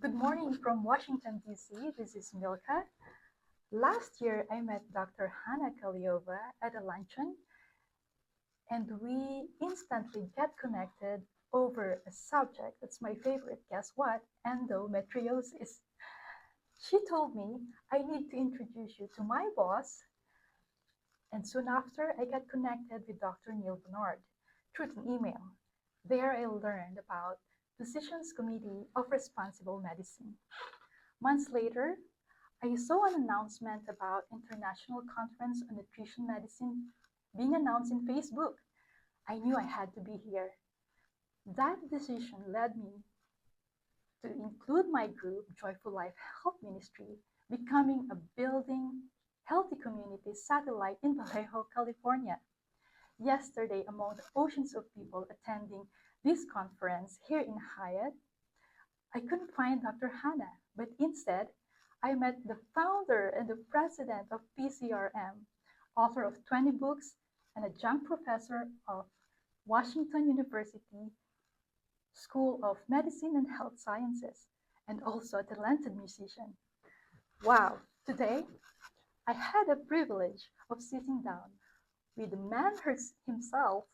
Good morning from Washington, D.C. This is Milka. Last year, I met Dr. Hannah Kaliova at a luncheon, and we instantly get connected over a subject that's my favorite. Guess what? Endometriosis. She told me I need to introduce you to my boss, and soon after, I got connected with Dr. Neal Barnard through an email. There, I learned about Physicians Committee of Responsible Medicine. Months later, I saw an announcement about International Conference on Nutrition Medicine being announced in Facebook. I knew I had to be here. That decision led me to include my group, Joyful Life Health Ministry, becoming a building healthy community satellite in Vallejo, California. Yesterday, among the oceans of people attending this conference here in Hyatt, I couldn't find Dr. Hannah, but instead, I met the founder and the president of PCRM, author of 20 books, and adjunct professor of Washington University School of Medicine and Health Sciences, and also a talented musician. Wow, today I had the privilege of sitting down with the man himself,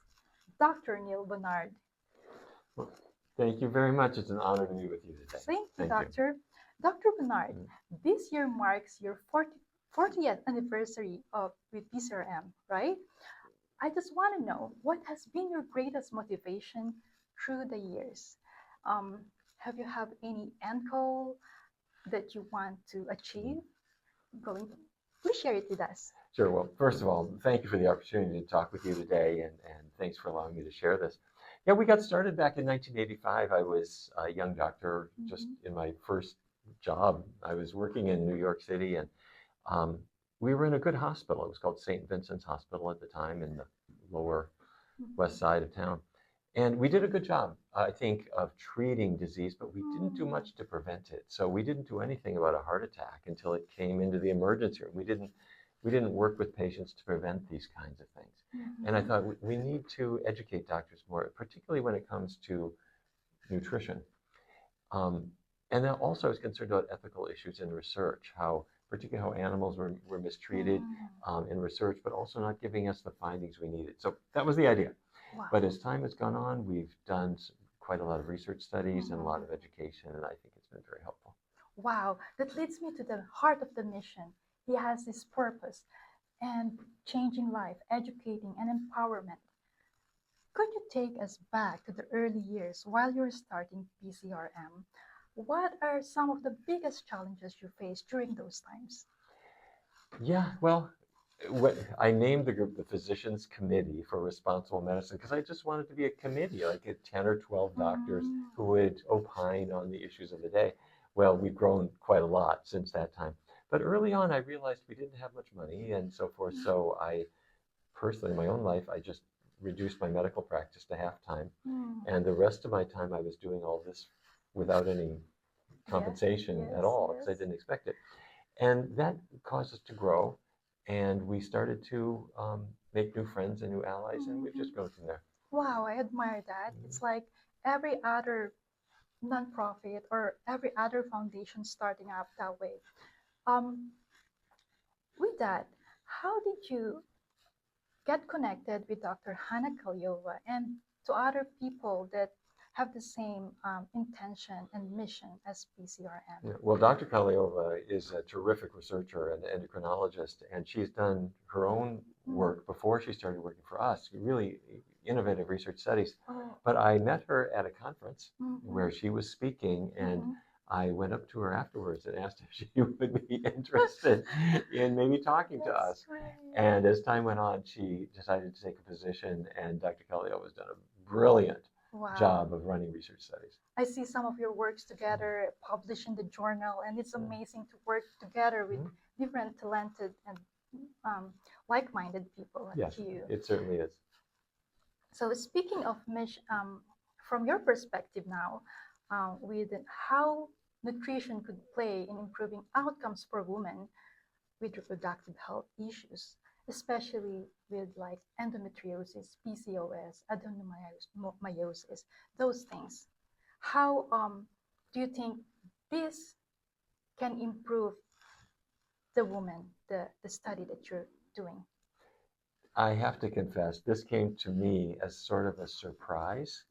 Dr. Neal Barnard. Well, thank you very much. It's an honor to be with you today. Thank you, Thank Doctor. Dr. Barnard, this year marks your 40th anniversary with PCRM, right? I just want to know what has been your greatest motivation through the years? Have you have any end goal that you want to achieve? Please share it with us. Sure. Well, first of all, thank you for the opportunity to talk with you today, and thanks for allowing me to share this. Yeah, we got started back in 1985. I was a young doctor, just in my first job. I was working in New York City, and we were in a good hospital. It was called St. Vincent's Hospital at the time in the lower west side of town. And we did a good job, I think, of treating disease, but we didn't do much to prevent it. So we didn't do anything about a heart attack until it came into the emergency room. We didn't work with patients to prevent these kinds of things. And I thought we need to educate doctors more, particularly when it comes to nutrition. And then also I was concerned about ethical issues in research, particularly how animals were mistreated in research, but also not giving us the findings we needed. So that was the idea. Wow. But as time has gone on, we've done quite a lot of research studies and a lot of education, and I think it's been very helpful. Wow, that leads me to the heart of the mission. He has this purpose and changing life, educating, and empowerment. Could you take us back to the early years while you were starting PCRM? What are some of the biggest challenges you faced during those times? Yeah, well, I named the group the Physicians Committee for Responsible Medicine because I just wanted to be a committee, like 10 or 12 doctors who would opine on the issues of the day. Well, we've grown quite a lot since that time. But early on, I realized we didn't have much money and so forth. So I personally, in my own life, I just reduced my medical practice to half-time. And the rest of my time, I was doing all this without any compensation at all because I didn't expect it. And that caused us to grow. And we started to make new friends and new allies, and we've just grown from there. Wow, I admire that. It's like every other nonprofit or every other foundation starting up that way. With that, how did you get connected with Dr. Hannah Kaliova and to other people that have the same intention and mission as PCRM? Yeah, well, Dr. Kaliova is a terrific researcher and endocrinologist, and she's done her own work before she started working for us, really innovative research studies. But I met her at a conference where she was speaking, and I went up to her afterwards and asked if she would be interested in maybe talking to us. And as time went on, she decided to take a position, and Dr. Kaliova has done a brilliant job of running research studies. I see some of your works together published in the journal, and it's amazing to work together with different talented and like-minded people like you. It certainly is. So speaking of mission, from your perspective now, with how nutrition could play in improving outcomes for women with reproductive health issues, especially with like endometriosis, PCOS, adenomyosis, those things. How do you think this can improve the woman, the study that you're doing? I have to confess, this came to me as sort of a surprise.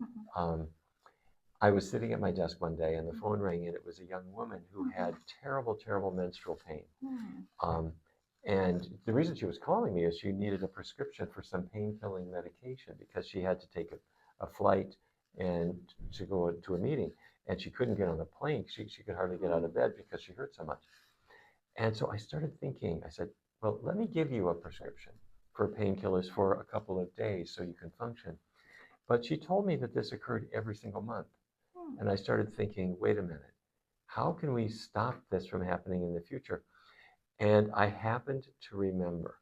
I was sitting at my desk one day and the phone rang, and it was a young woman who had terrible, terrible menstrual pain. And the reason she was calling me is she needed a prescription for some pain-killing medication because she had to take a flight and to go to a meeting, and she couldn't get on the plane. She could hardly get out of bed because she hurt so much. And so I started thinking, I said, well, let me give you a prescription for painkillers for a couple of days so you can function. But she told me that this occurred every single month. And I started thinking, wait a minute, how can we stop this from happening in the future? And I happened to remember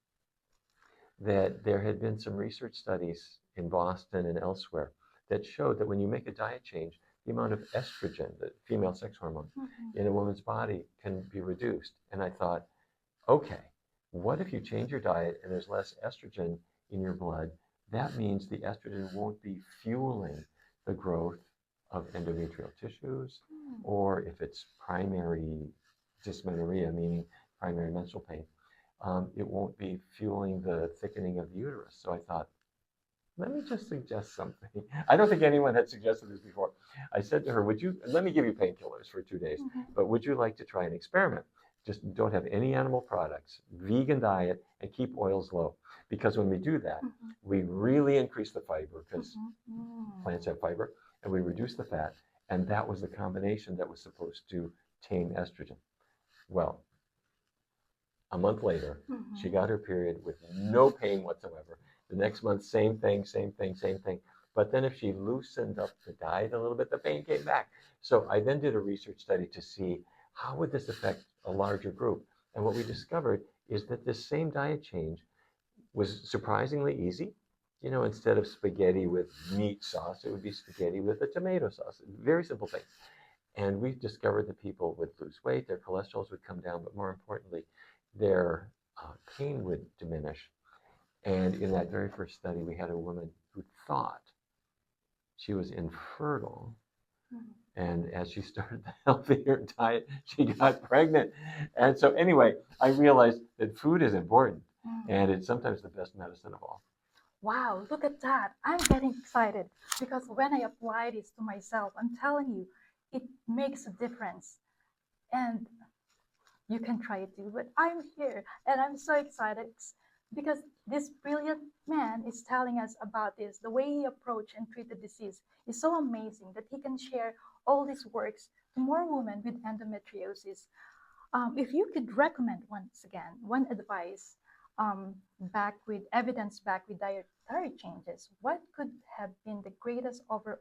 that there had been some research studies in Boston and elsewhere that showed that when you make a diet change, the amount of estrogen, the female sex hormone, in a woman's body can be reduced. And I thought, okay, what if you change your diet and there's less estrogen in your blood? That means the estrogen won't be fueling the growth of endometrial tissues, or if it's primary dysmenorrhea, meaning primary menstrual pain, it won't be fueling the thickening of the uterus. So I thought, let me just suggest something. I don't think anyone had suggested this before. I said to her, let me give you painkillers for 2 days, but would you like to try an experiment? Just don't have any animal products, vegan diet, and keep oils low. Because when we do that, we really increase the fiber, because plants have fiber, and we reduce the fat. And that was the combination that was supposed to tame estrogen. Well, a month later, she got her period with no pain whatsoever. The next month, same thing, same thing, same thing. But then if she loosened up the diet a little bit, the pain came back. So I then did a research study to see how would this affect a larger group. And what we discovered is that this same diet change was surprisingly easy. You know, instead of spaghetti with meat sauce, it would be spaghetti with a tomato sauce. Very simple thing. And we discovered that people would lose weight, their cholesterols would come down, but more importantly, their pain would diminish. And in that very first study, we had a woman who thought she was infertile. And as she started the healthier diet, she got pregnant. And so anyway, I realized that food is important, and it's sometimes the best medicine of all. Wow, look at that. I'm getting excited because when I apply this to myself, I'm telling you, it makes a difference. And you can try it too. But I'm here and I'm so excited because this brilliant man is telling us about this. The way he approached and treated disease is so amazing that he can share all these works to more women with endometriosis. If you could recommend once again one advice back with evidence, back with dietary changes, what could have been the greatest overall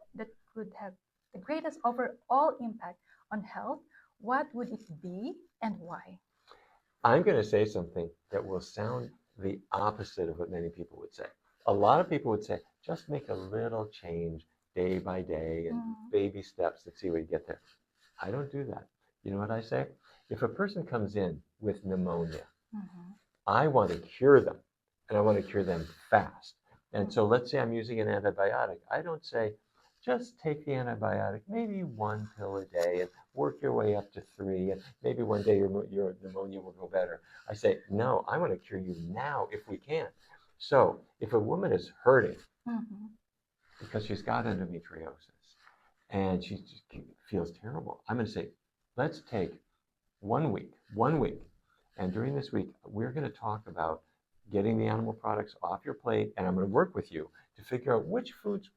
impact on health? What would it be and why? I'm going to say something that will sound the opposite of what many people would say. A lot of people would say, just make a little change day by day and baby steps to see where you get there. I don't do that. You know what I say? If a person comes in with pneumonia, I want to cure them, and I want to cure them fast. And so let's say I'm using an antibiotic. I don't say, just take the antibiotic, maybe 1 pill a day, and work your way up to 3, and maybe one day your pneumonia will go better. I say, no, I want to cure you now if we can. So if a woman is hurting because she's got endometriosis and she just feels terrible, I'm going to say, let's take 1 week, and during this week, we're going to talk about getting the animal products off your plate, and I'm going to work with you to figure out which foods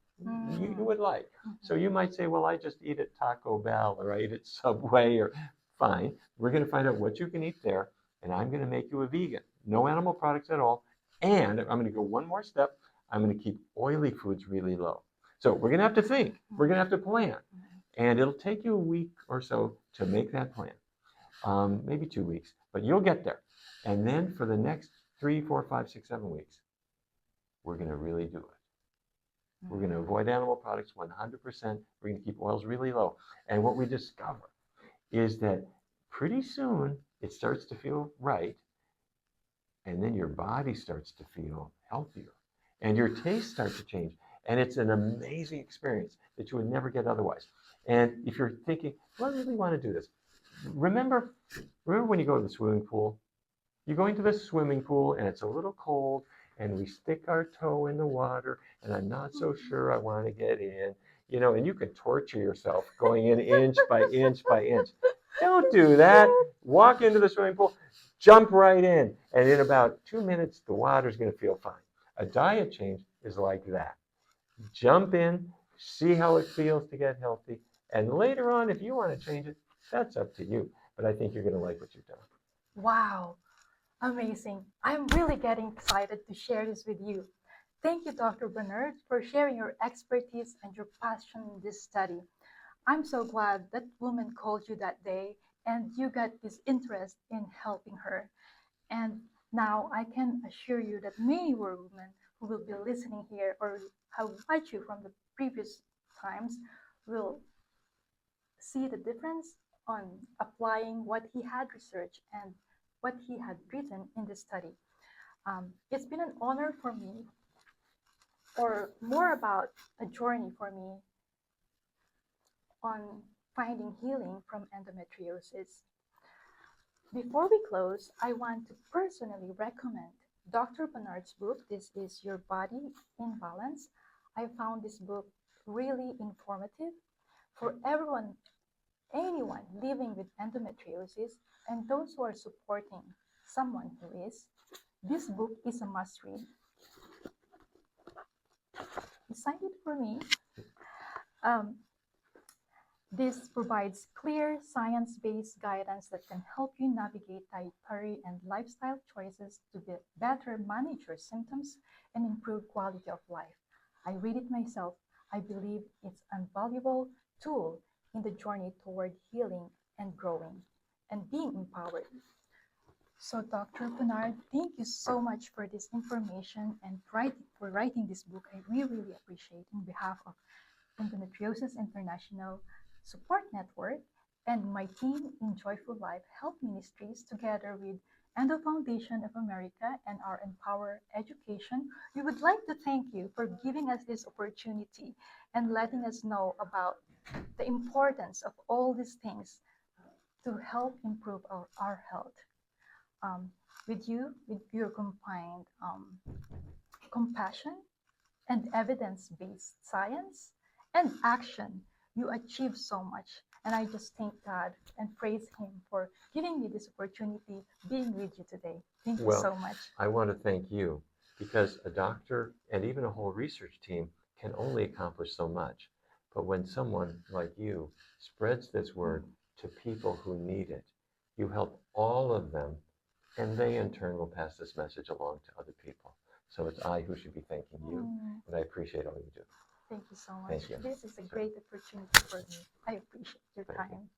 you would like. So you might say, well, I just eat at Taco Bell, or I eat at Subway, or fine. We're going to find out what you can eat there, and I'm going to make you a vegan. No animal products at all. And I'm going to go one more step. I'm going to keep oily foods really low. So we're going to have to think. We're going to have to plan. And it'll take you a week or so to make that plan. Maybe 2 weeks, but you'll get there. And then for the next 3, 4, 5, 6, 7 weeks, we're going to really do it. We're going to avoid animal products 100%. We're going to keep oils really low. And what we discover is that pretty soon it starts to feel right. And then your body starts to feel healthier. And your tastes start to change. And it's an amazing experience that you would never get otherwise. And if you're thinking, well, I really want to do this, remember when you go to the swimming pool? You go into the swimming pool and it's a little cold and we stick our toe in the water and I'm not so sure I want to get in, and you can torture yourself going in inch by inch by inch. Don't do that. Walk into the swimming pool, jump right in, and in about 2 minutes, the water's going to feel fine. A diet change is like that. Jump in, see how it feels to get healthy, and later on, if you want to change it, that's up to you. But I think you're going to like what you've done. Wow, amazing. I'm really getting excited to share this with you. Thank you, Dr. Barnard, for sharing your expertise and your passion in this study. I'm so glad that woman called you that day and you got this interest in helping her. And now I can assure you that many more women who will be listening here or have watched you from the previous times will see the difference on applying what he had researched and what he had written in the study. It's been an honor for me, or more about a journey for me on finding healing from endometriosis. Before we close, I want to personally recommend Dr. Barnard's book. This is Your Body in Balance. I found this book really informative for anyone living with endometriosis, and those who are supporting someone who is. This book is a must read. Beside it for me, this provides clear, science-based guidance that can help you navigate dietary and lifestyle choices to better manage your symptoms and improve quality of life. I read it myself. I believe it's an invaluable tool in the journey toward healing and growing and being empowered. So, Dr. Barnard, thank you so much for this information and for writing this book. I really appreciate on behalf of Endometriosis International Support Network and my team in Joyful Life Health Ministries, together with Endo Foundation of America and our Empower Education. We would like to thank you for giving us this opportunity and letting us know about the importance of all these things to help improve our health. With your combined compassion and evidence-based science and action, you achieve so much. And I just thank God and praise Him for giving me this opportunity being with you today. Thank you so much. I want to thank you because a doctor and even a whole research team can only accomplish so much. But when someone like you spreads this word to people who need it, you help all of them, and they in turn will pass this message along to other people. So it's I who should be thanking you, and I appreciate all you do. Thank you so much. Thank you. This is a great opportunity for me. I appreciate your time.